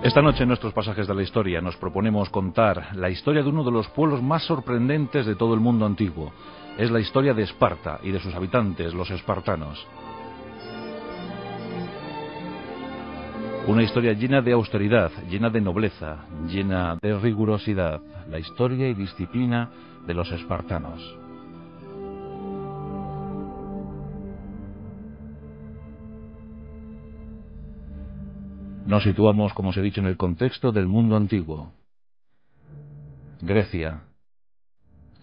Esta noche en nuestros pasajes de la historia nos proponemos contar la historia de uno de los pueblos más sorprendentes de todo el mundo antiguo. Es la historia de Esparta y de sus habitantes, los espartanos. Una historia llena de austeridad, llena de nobleza, llena de rigurosidad. La historia y disciplina de los espartanos. Nos situamos, como os he dicho, en el contexto del mundo antiguo. Grecia,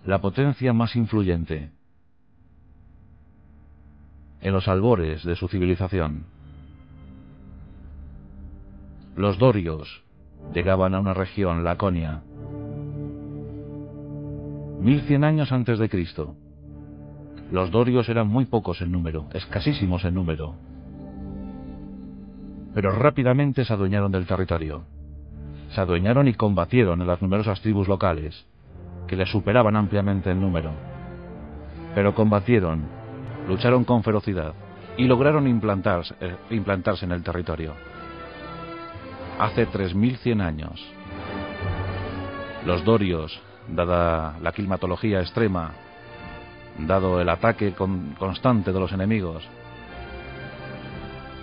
la potencia más influyente, en los albores de su civilización. Los dorios llegaban a una región, Laconia, 1100 años antes de Cristo. Los dorios eran muy pocos en número, escasísimos en número, pero rápidamente se adueñaron del territorio. Se adueñaron y combatieron en las numerosas tribus locales, que les superaban ampliamente en número. Pero combatieron, lucharon con ferocidad y lograron implantarse en el territorio. Hace 3100 años, los dorios, dada la climatología extrema, dado el ataque constante de los enemigos,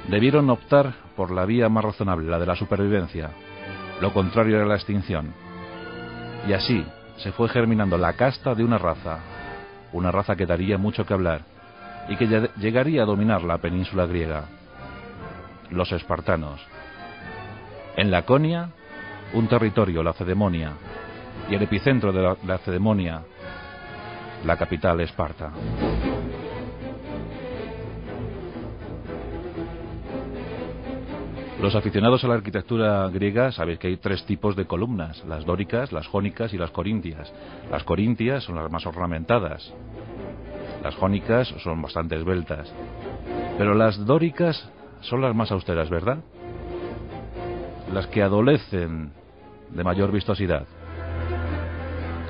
debieron optar por la vía más razonable, la de la supervivencia. Lo contrario era la extinción. Y así se fue germinando la casta de una raza que daría mucho que hablar y que llegaría a dominar la península griega, los espartanos. En Laconia, un territorio, la Lacedemonia, y el epicentro de la Lacedemonia, la capital, Esparta. Los aficionados a la arquitectura griega sabéis que hay tres tipos de columnas: las dóricas, las jónicas y las corintias. Las corintias son las más ornamentadas, las jónicas son bastante esbeltas, pero las dóricas son las más austeras, ¿verdad? Las que adolecen de mayor vistosidad.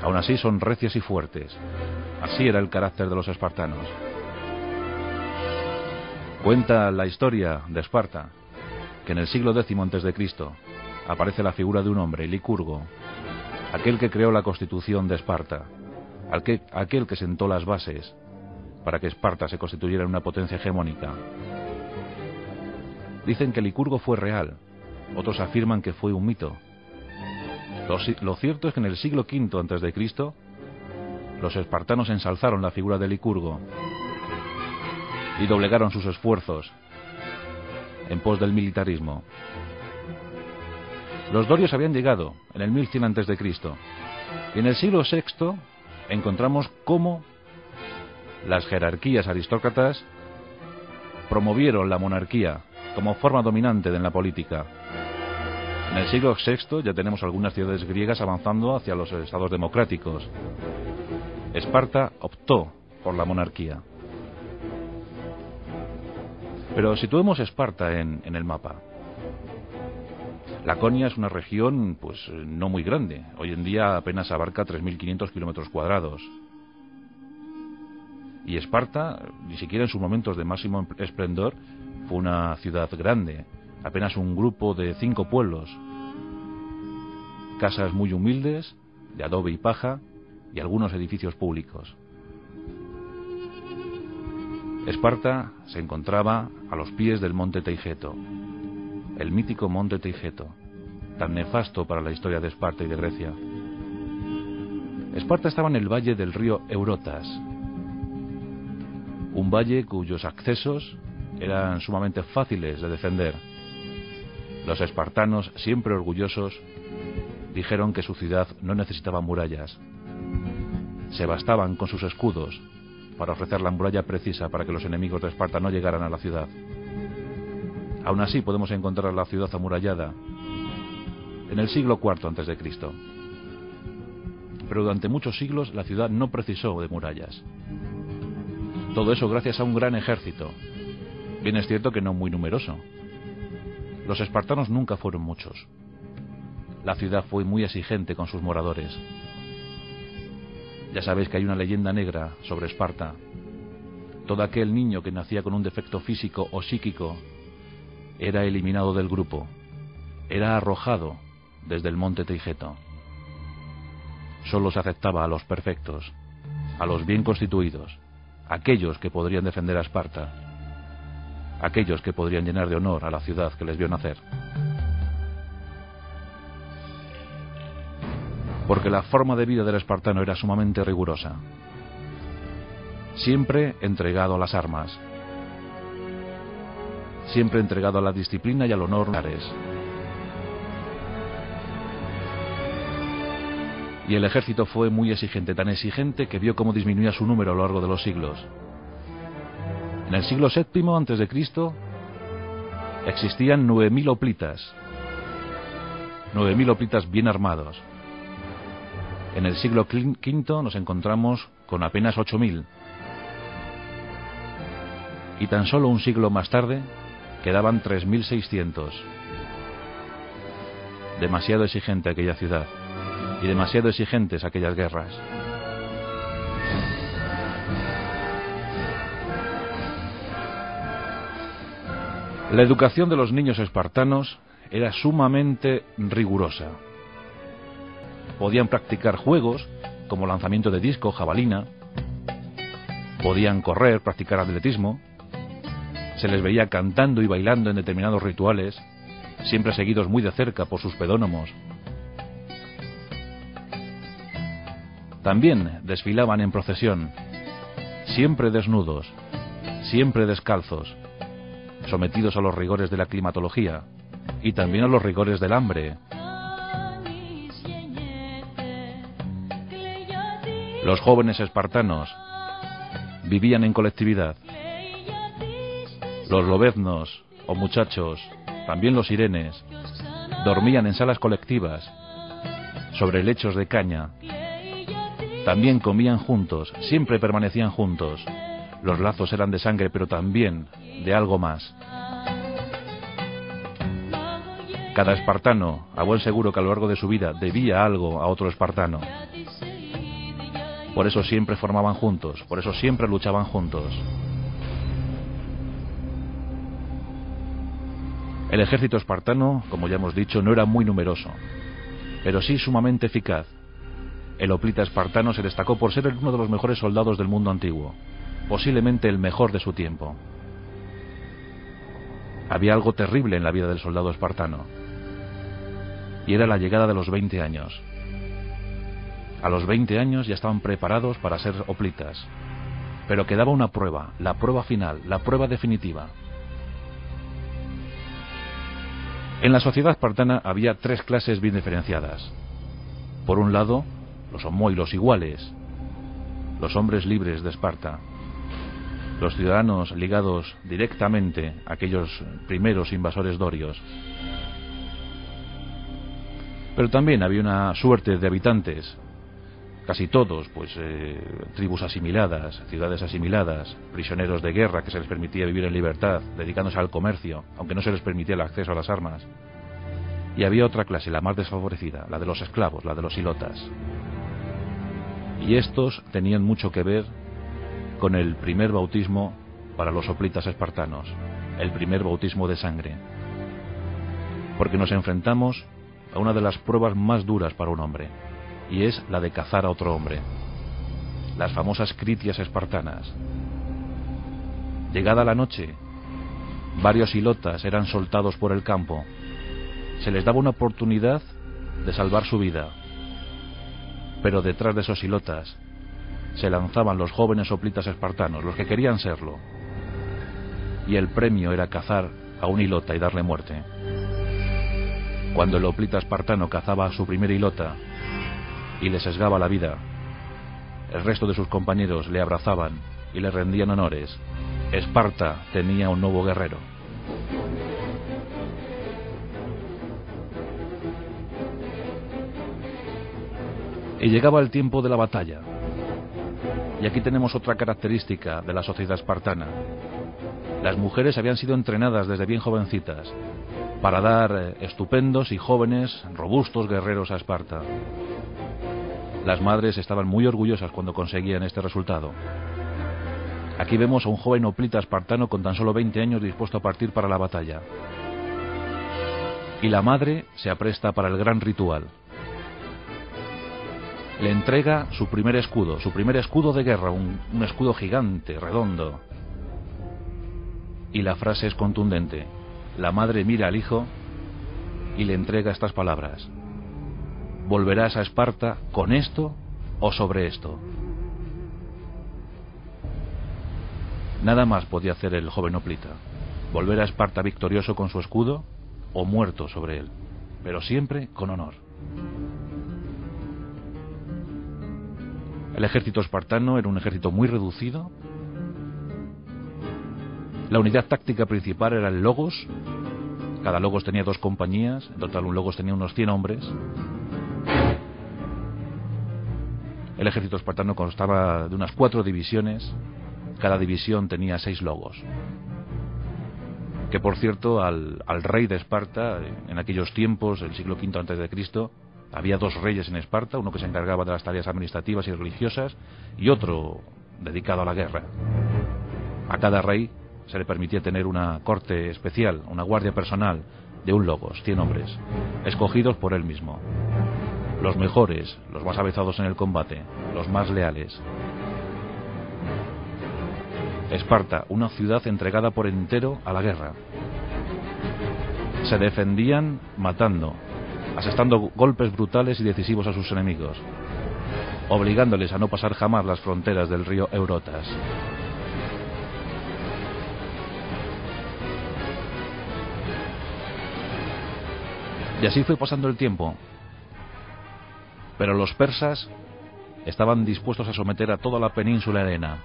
Aún así son recias y fuertes. Así era el carácter de los espartanos. Cuenta la historia de Esparta que en el siglo X a.C. aparece la figura de un hombre, Licurgo, aquel que creó la constitución de Esparta, aquel que sentó las bases para que Esparta se constituyera en una potencia hegemónica. Dicen que Licurgo fue real, otros afirman que fue un mito. Lo cierto es que en el siglo V a.C. los espartanos ensalzaron la figura de Licurgo y doblegaron sus esfuerzos en pos del militarismo. Los dorios habían llegado en el 1100 a.C. y en el siglo VI encontramos cómo las jerarquías aristócratas promovieron la monarquía como forma dominante en la política. En el siglo VI ya tenemos algunas ciudades griegas avanzando hacia los estados democráticos. Esparta optó por la monarquía. Pero situemos Esparta en el mapa. Laconia es una región no muy grande. Hoy en día apenas abarca 3.500 kilómetros cuadrados. Y Esparta, ni siquiera en sus momentos de máximo esplendor, fue una ciudad grande. Apenas un grupo de 5 pueblos. Casas muy humildes, de adobe y paja, y algunos edificios públicos. Esparta se encontraba a los pies del monte Teigeto, el mítico monte Teigeto, tan nefasto para la historia de Esparta y de Grecia. Esparta estaba en el valle del río Eurotas, un valle cuyos accesos eran sumamente fáciles de defender. Los espartanos, siempre orgullosos, dijeron que su ciudad no necesitaba murallas. Se bastaban con sus escudos para ofrecer la muralla precisa para que los enemigos de Esparta no llegaran a la ciudad. Aún así podemos encontrar la ciudad amurallada en el siglo IV a.C. Pero durante muchos siglos la ciudad no precisó de murallas. Todo eso gracias a un gran ejército. Bien es cierto que no muy numeroso. Los espartanos nunca fueron muchos. La ciudad fue muy exigente con sus moradores. Ya sabéis que hay una leyenda negra sobre Esparta. Todo aquel niño que nacía con un defecto físico o psíquico era eliminado del grupo. era arrojado desde el monte Teigeto. Solo se aceptaba a los perfectos, a los bien constituidos, aquellos que podrían defender a Esparta, aquellos que podrían llenar de honor a la ciudad que les vio nacer. Porque la forma de vida del espartano era sumamente rigurosa, siempre entregado a las armas, siempre entregado a la disciplina y al honor. Y el ejército fue muy exigente, tan exigente que vio cómo disminuía su número a lo largo de los siglos. En el siglo VII a.C. existían 9.000 hoplitas, 9.000 hoplitas bien armados. En el siglo V nos encontramos con apenas 8.000. Y tan solo un siglo más tarde quedaban 3.600. Demasiado exigente aquella ciudad y demasiado exigentes aquellas guerras. La educación de los niños espartanos era sumamente rigurosa. Podían practicar juegos como lanzamiento de disco, jabalina, podían correr, practicar atletismo, se les veía cantando y bailando en determinados rituales, siempre seguidos muy de cerca por sus pedónomos. También desfilaban en procesión, siempre desnudos, siempre descalzos, sometidos a los rigores de la climatología y también a los rigores del hambre. Los jóvenes espartanos vivían en colectividad. Los lobeznos o muchachos, también los sirenes, dormían en salas colectivas, sobre lechos de caña. También comían juntos, siempre permanecían juntos. Los lazos eran de sangre, pero también de algo más. Cada espartano, a buen seguro que a lo largo de su vida debía algo a otro espartano. Por eso siempre formaban juntos, por eso siempre luchaban juntos. El ejército espartano, como ya hemos dicho, no era muy numeroso, pero sí sumamente eficaz. El hoplita espartano se destacó por ser uno de los mejores soldados del mundo antiguo, posiblemente el mejor de su tiempo. Había algo terrible en la vida del soldado espartano, y era la llegada de los 20 años. A los 20 años ya estaban preparados para ser hoplitas, pero quedaba una prueba, la prueba final, la prueba definitiva. En la sociedad espartana había tres clases bien diferenciadas. Por un lado, los homoi, los iguales, los hombres libres de Esparta, los ciudadanos ligados directamente a aquellos primeros invasores dorios. Pero también había una suerte de habitantes, casi todos, tribus asimiladas, ciudades asimiladas, prisioneros de guerra que se les permitía vivir en libertad, dedicándose al comercio, aunque no se les permitía el acceso a las armas. Y había otra clase, la más desfavorecida, la de los esclavos, la de los ilotas. Y estos tenían mucho que ver con el primer bautismo para los hoplitas espartanos, el primer bautismo de sangre. Porque nos enfrentamos a una de las pruebas más duras para un hombre, y es la de cazar a otro hombre. Las famosas critias espartanas. Llegada la noche, varios ilotas eran soltados por el campo. Se les daba una oportunidad de salvar su vida. Pero detrás de esos ilotas se lanzaban los jóvenes hoplitas espartanos, los que querían serlo. Y el premio era cazar a un ilota y darle muerte. Cuando el hoplita espartano cazaba a su primer ilota y le sesgaba la vida, el resto de sus compañeros le abrazaban y le rendían honores. Esparta tenía un nuevo guerrero. Y llegaba el tiempo de la batalla. Y aquí tenemos otra característica de la sociedad espartana. Las mujeres habían sido entrenadas desde bien jovencitas para dar estupendos y jóvenes, robustos guerreros a Esparta. Las madres estaban muy orgullosas cuando conseguían este resultado. Aquí vemos a un joven hoplita espartano con tan solo 20 años dispuesto a partir para la batalla. y la madre se apresta para el gran ritual. Le entrega su primer escudo de guerra, un escudo gigante, redondo. Y la frase es contundente. La madre mira al hijo y le entrega estas palabras: ¿volverás a Esparta con esto o sobre esto? Nada más podía hacer el joven hoplita: volver a Esparta victorioso con su escudo o muerto sobre él, pero siempre con honor. El ejército espartano era un ejército muy reducido. La unidad táctica principal era el Logos. Cada Logos tenía 2 compañías, en total un Logos tenía unos 100 hombres. El ejército espartano constaba de unas 4 divisiones, cada división tenía 6 Logos. Que por cierto, al rey de Esparta, en aquellos tiempos, el siglo V a.C., había 2 reyes en Esparta, uno que se encargaba de las tareas administrativas y religiosas y otro dedicado a la guerra. A cada rey se le permitía tener una corte especial, una guardia personal de un Logos, 100 hombres, escogidos por él mismo. Los mejores, los más avezados en el combate, los más leales. Esparta, una ciudad entregada por entero a la guerra. Se defendían matando, asestando golpes brutales y decisivos a sus enemigos, obligándoles a no pasar jamás las fronteras del río Eurotas. Y así fue pasando el tiempo. Pero los persas estaban dispuestos a someter a toda la península helena.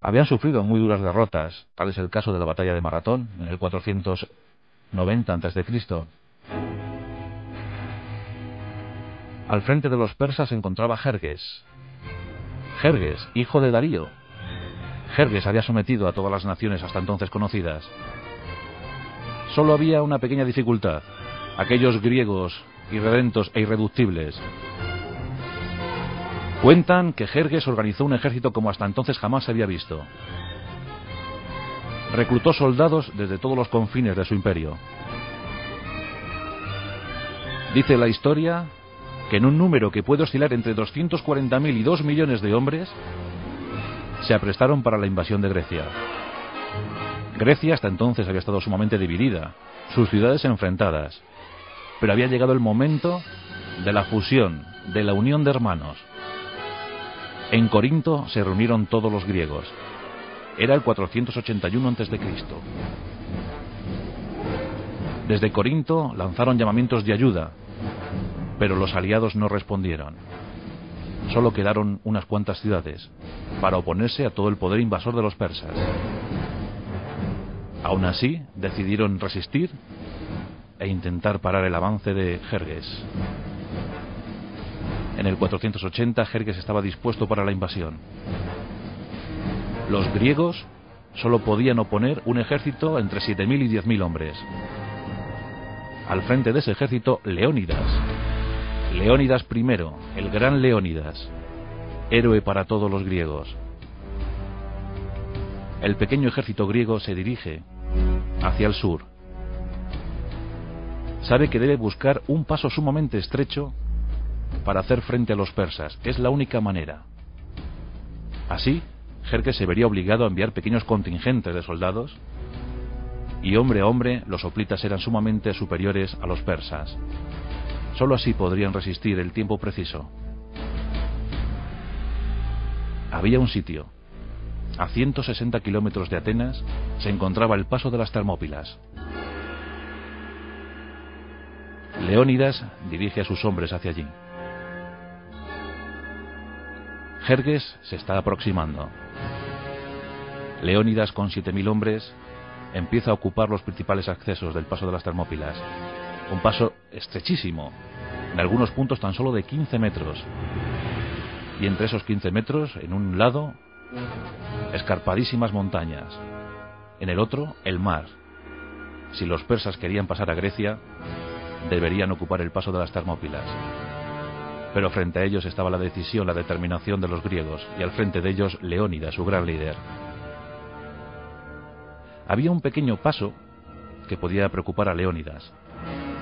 Habían sufrido muy duras derrotas, tal es el caso de la batalla de Maratón, en el 490 a.C. Al frente de los persas se encontraba Jerjes. Jerjes, hijo de Darío. Jerjes había sometido a todas las naciones hasta entonces conocidas. Solo había una pequeña dificultad: aquellos griegos irredentos e irreductibles. Cuentan que Jerjes organizó un ejército como hasta entonces jamás se había visto. Reclutó soldados desde todos los confines de su imperio. Dice la historia que en un número que puede oscilar entre 240.000 y 2 millones de hombres, se aprestaron para la invasión de Grecia. Grecia hasta entonces había estado sumamente dividida, sus ciudades enfrentadas, pero había llegado el momento de la fusión, de la unión de hermanos. En Corinto se reunieron todos los griegos. Era el 481 a.C. Desde Corinto lanzaron llamamientos de ayuda, pero los aliados no respondieron. Solo quedaron unas cuantas ciudades para oponerse a todo el poder invasor de los persas. Aún así, decidieron resistir e intentar parar el avance de Jerjes. En el 480, Jerjes estaba dispuesto para la invasión. Los griegos solo podían oponer un ejército entre 7.000 y 10.000 hombres. Al frente de ese ejército, Leónidas. Leónidas I, el gran Leónidas, héroe para todos los griegos. El pequeño ejército griego se dirige hacia el sur. Sabe que debe buscar un paso sumamente estrecho para hacer frente a los persas. Es la única manera. Así, Jerjes se vería obligado a enviar pequeños contingentes de soldados, y hombre a hombre los hoplitas eran sumamente superiores a los persas. Solo así podrían resistir el tiempo preciso. Había un sitio. A 160 kilómetros de Atenas se encontraba el paso de las Termópilas. Leónidas dirige a sus hombres hacia allí. Jerjes se está aproximando. Leónidas, con 7.000 hombres, empieza a ocupar los principales accesos del paso de las Termópilas. Un paso estrechísimo, en algunos puntos tan solo de 15 metros. Y entre esos 15 metros, en un lado, escarpadísimas montañas. En el otro, el mar. Si los persas querían pasar a Grecia, deberían ocupar el paso de las Termópilas. Pero frente a ellos estaba la decisión, la determinación de los griegos, y al frente de ellos Leónidas, su gran líder. Había un pequeño paso que podía preocupar a Leónidas.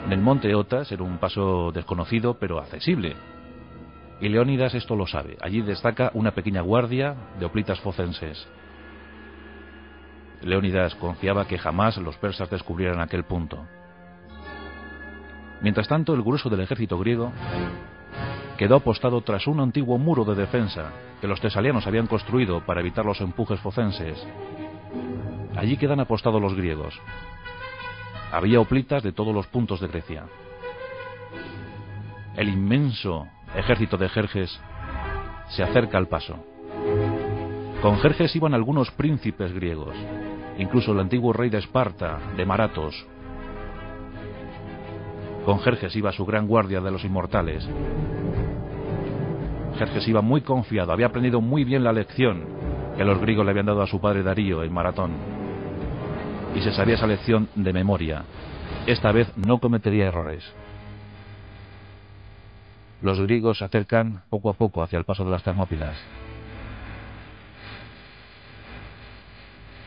En el monte Eotas era un paso desconocido pero accesible, y Leónidas esto lo sabe. Allí destaca una pequeña guardia de hoplitas focenses. Leónidas confiaba que jamás los persas descubrieran aquel punto. Mientras tanto, el grueso del ejército griego quedó apostado tras un antiguo muro de defensa que los tesalianos habían construido para evitar los empujes focenses. Allí quedan apostados los griegos. Había hoplitas de todos los puntos de Grecia. El inmenso ejército de Jerjes se acerca al paso. Con Jerjes iban algunos príncipes griegos, incluso el antiguo rey de Esparta, de Maratos. Con Jerjes iba su gran guardia de los inmortales. Jerjes iba muy confiado, había aprendido muy bien la lección que los griegos le habían dado a su padre Darío en Maratón, y se sabía esa lección de memoria. Esta vez no cometería errores. Los griegos se acercan poco a poco hacia el paso de las Termópilas.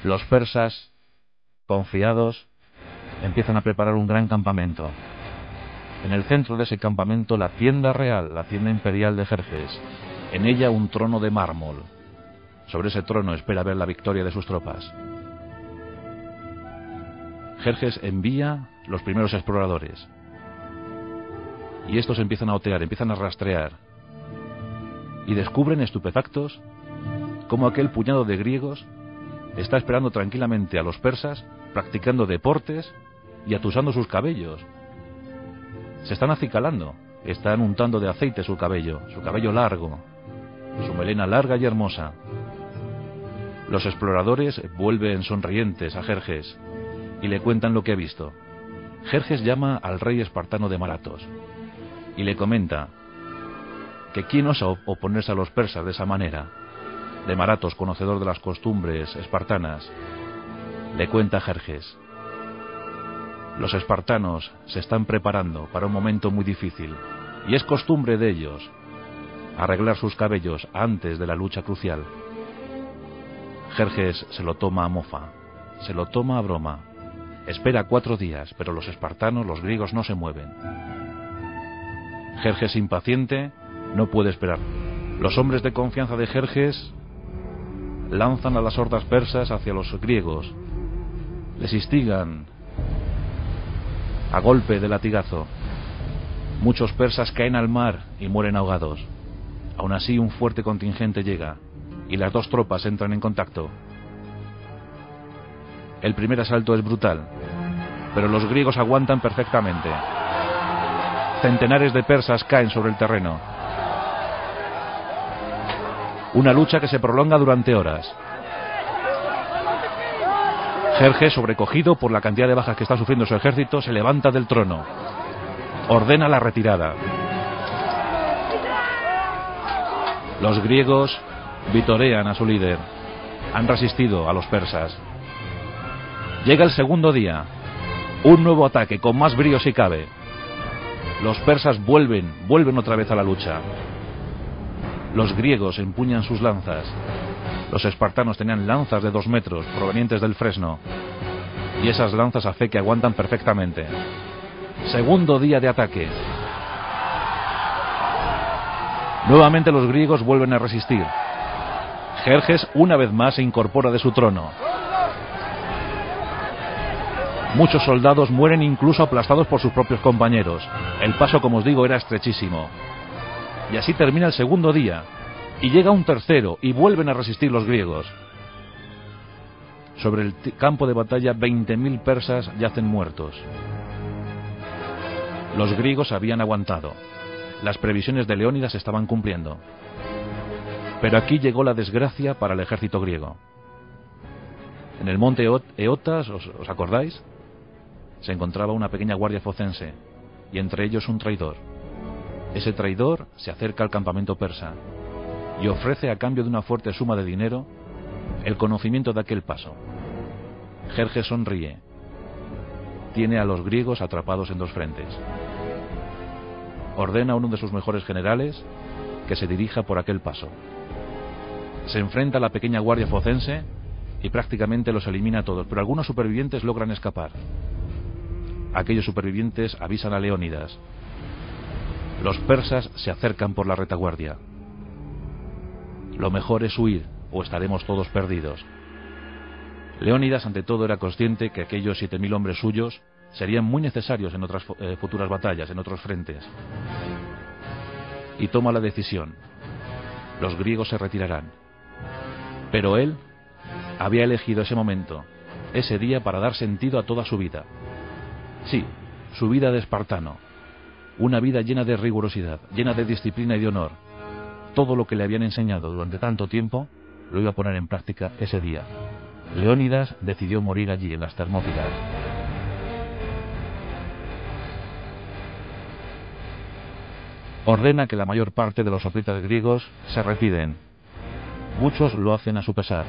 Los persas, confiados, empiezan a preparar un gran campamento. En el centro de ese campamento, la tienda real, la tienda imperial de Jerjes. En ella un trono de mármol. Sobre ese trono espera ver la victoria de sus tropas. Jerjes envía los primeros exploradores. Y estos empiezan a otear, empiezan a rastrear. Y descubren, estupefactos, cómo aquel puñado de griegos está esperando tranquilamente a los persas, practicando deportes y atusando sus cabellos. Se están acicalando, están untando de aceite su cabello largo, su melena larga y hermosa. Los exploradores vuelven sonrientes a Jerjes y le cuentan lo que ha visto. Jerjes llama al rey espartano de Maratos y le comenta que quién osa oponerse a los persas de esa manera. De Maratos, conocedor de las costumbres espartanas, le cuenta a Jerjes: los espartanos se están preparando para un momento muy difícil, y es costumbre de ellos arreglar sus cabellos antes de la lucha crucial. Jerjes se lo toma a mofa, se lo toma a broma. Espera 4 días, pero los espartanos, los griegos, no se mueven. Jerjes, impaciente, no puede esperar. Los hombres de confianza de Jerjes lanzan a las hordas persas hacia los griegos. Les instigan a golpe de latigazo. Muchos persas caen al mar y mueren ahogados. Aún así, un fuerte contingente llega y las dos tropas entran en contacto. El primer asalto es brutal, pero los griegos aguantan perfectamente. Centenares de persas caen sobre el terreno. Una lucha que se prolonga durante horas. Jerjes, sobrecogido por la cantidad de bajas que está sufriendo su ejército, se levanta del trono. Ordena la retirada. Los griegos vitorean a su líder. Han resistido a los persas. Llega el segundo día. Un nuevo ataque, con más brío si cabe. Los persas vuelven otra vez a la lucha. Los griegos empuñan sus lanzas. Los espartanos tenían lanzas de 2 metros, provenientes del fresno. Y esas lanzas a fe que aguantan perfectamente. Segundo día de ataque. Nuevamente los griegos vuelven a resistir. Jerjes una vez más se incorpora de su trono. Muchos soldados mueren incluso aplastados por sus propios compañeros. El paso, como os digo, era estrechísimo. Y así termina el segundo día. Y llega un tercero y vuelven a resistir los griegos. Sobre el campo de batalla 20.000 persas yacen muertos. Los griegos habían aguantado. Las previsiones de Leónidas se estaban cumpliendo. Pero aquí llegó la desgracia para el ejército griego. En el monte Eotas, ¿os acordáis? Se encontraba una pequeña guardia focense, y entre ellos un traidor. Ese traidor se acerca al campamento persa y ofrece, a cambio de una fuerte suma de dinero, el conocimiento de aquel paso. Jerjes sonríe. Tiene a los griegos atrapados en 2 frentes. Ordena a uno de sus mejores generales que se dirija por aquel paso. Se enfrenta a la pequeña guardia focense y prácticamente los elimina a todos, pero algunos supervivientes logran escapar. aquellos supervivientes avisan a Leónidas. Los persas se acercan por la retaguardia. Lo mejor es huir, o estaremos todos perdidos. Leónidas, ante todo, era consciente que aquellos 7000 hombres suyos serían muy necesarios en otras futuras batallas, en otros frentes. Y toma la decisión. Los griegos se retirarán. Pero él había elegido ese momento, ese día, para dar sentido a toda su vida. Sí, su vida de espartano. Una vida llena de rigurosidad, llena de disciplina y de honor. Todo lo que le habían enseñado durante tanto tiempo lo iba a poner en práctica ese día. Leónidas decidió morir allí, en las Termópilas. Ordena que la mayor parte de los sofritas griegos se retiren. Muchos lo hacen a su pesar,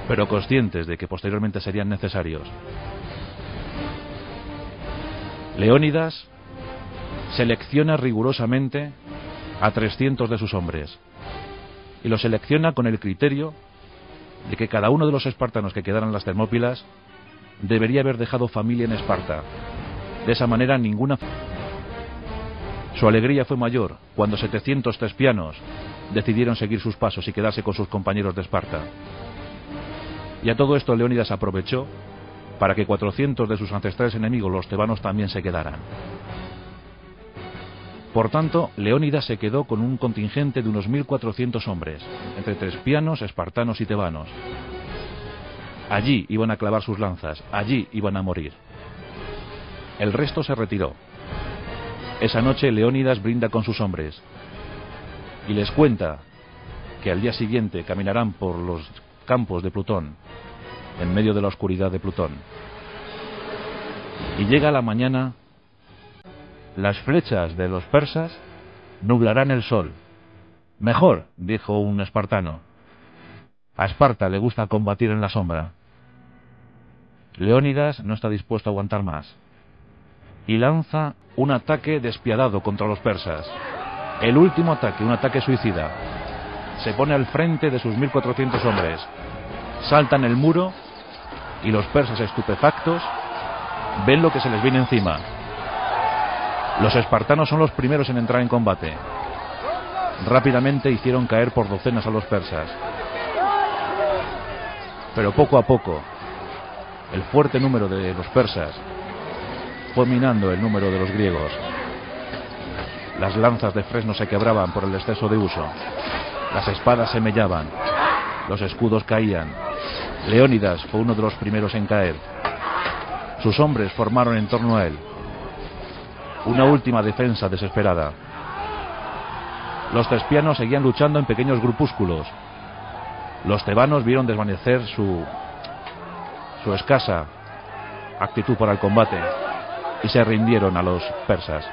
pero conscientes de que posteriormente serían necesarios. Leónidas selecciona rigurosamente a 300 de sus hombres, y los selecciona con el criterio de que cada uno de los espartanos que quedaran en las Termópilas debería haber dejado familia en Esparta. De esa manera ninguna... Su alegría fue mayor cuando 700 tespianos decidieron seguir sus pasos y quedarse con sus compañeros de Esparta. Y a todo esto Leónidas aprovechó para que 400 de sus ancestrales enemigos, los tebanos, también se quedaran. Por tanto, Leónidas se quedó con un contingente de unos 1400 hombres, entre tespianos, espartanos y tebanos. Allí iban a clavar sus lanzas, allí iban a morir. El resto se retiró. Esa noche Leónidas brinda con sus hombres y les cuenta que al día siguiente caminarán por los campos de Plutón, en medio de la oscuridad de Plutón. Y llega la mañana. Las flechas de los persas nublarán el sol. Mejor, dijo un espartano. A Esparta le gusta combatir en la sombra. Leónidas no está dispuesto a aguantar más y lanza un ataque despiadado contra los persas. El último ataque, un ataque suicida. Se pone al frente de sus 1400 hombres. Saltan el muro y los persas, estupefactos, ven lo que se les viene encima. Los espartanos son los primeros en entrar en combate. Rápidamente hicieron caer por docenas a los persas. Pero poco a poco, el fuerte número de los persas fue minando el número de los griegos. Las lanzas de fresno se quebraban por el exceso de uso. Las espadas se mellaban. Los escudos caían. Leónidas fue uno de los primeros en caer. Sus hombres formaron en torno a él una última defensa desesperada. Los tespianos seguían luchando en pequeños grupúsculos. Los tebanos vieron desvanecer su escasa actitud para el combate y se rindieron a los persas.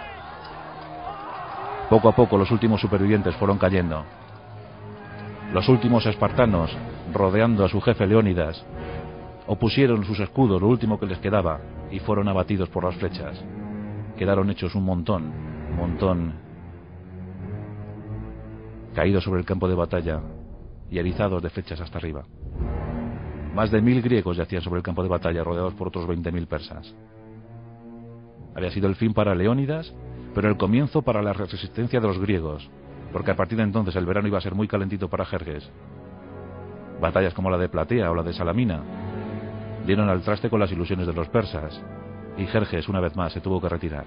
Poco a poco los últimos supervivientes fueron cayendo. Los últimos espartanos, rodeando a su jefe Leónidas, opusieron sus escudos, lo último que les quedaba, y fueron abatidos por las flechas. Quedaron hechos un montón caídos sobre el campo de batalla y erizados de flechas hasta arriba. Más de 1000 griegos yacían sobre el campo de batalla, rodeados por otros 20.000 persas. Había sido el fin para Leónidas, pero el comienzo para la resistencia de los griegos, porque a partir de entonces el verano iba a ser muy calentito para Jerjes. Batallas como la de Platea o la de Salamina dieron al traste con las ilusiones de los persas, y Jerjes una vez más se tuvo que retirar.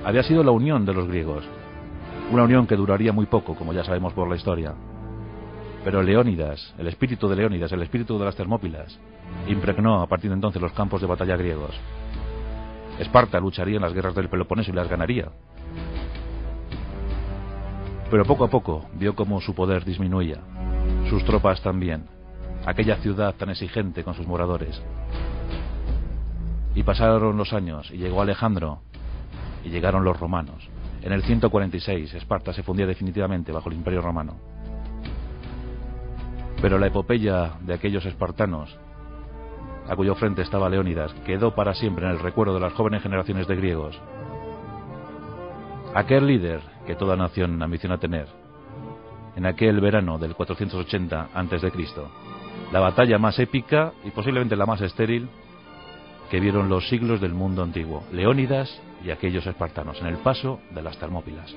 Había sido la unión de los griegos, una unión que duraría muy poco, como ya sabemos por la historia. Pero Leónidas, el espíritu de Leónidas, el espíritu de las Termópilas, impregnó a partir de entonces los campos de batalla griegos. Esparta lucharía en las guerras del Peloponeso y las ganaría. Pero poco a poco vio cómo su poder disminuía, sus tropas también, aquella ciudad tan exigente con sus moradores. Y pasaron los años y llegó Alejandro y llegaron los romanos. En el 146 Esparta se fundía definitivamente bajo el Imperio Romano. Pero la epopeya de aquellos espartanos, a cuyo frente estaba Leónidas, quedó para siempre en el recuerdo de las jóvenes generaciones de griegos. Aquel líder que toda nación ambiciona tener, en aquel verano del 480 a.C., la batalla más épica y posiblemente la más estéril que vieron los siglos del mundo antiguo, Leónidas y aquellos espartanos, en el paso de las Termópilas.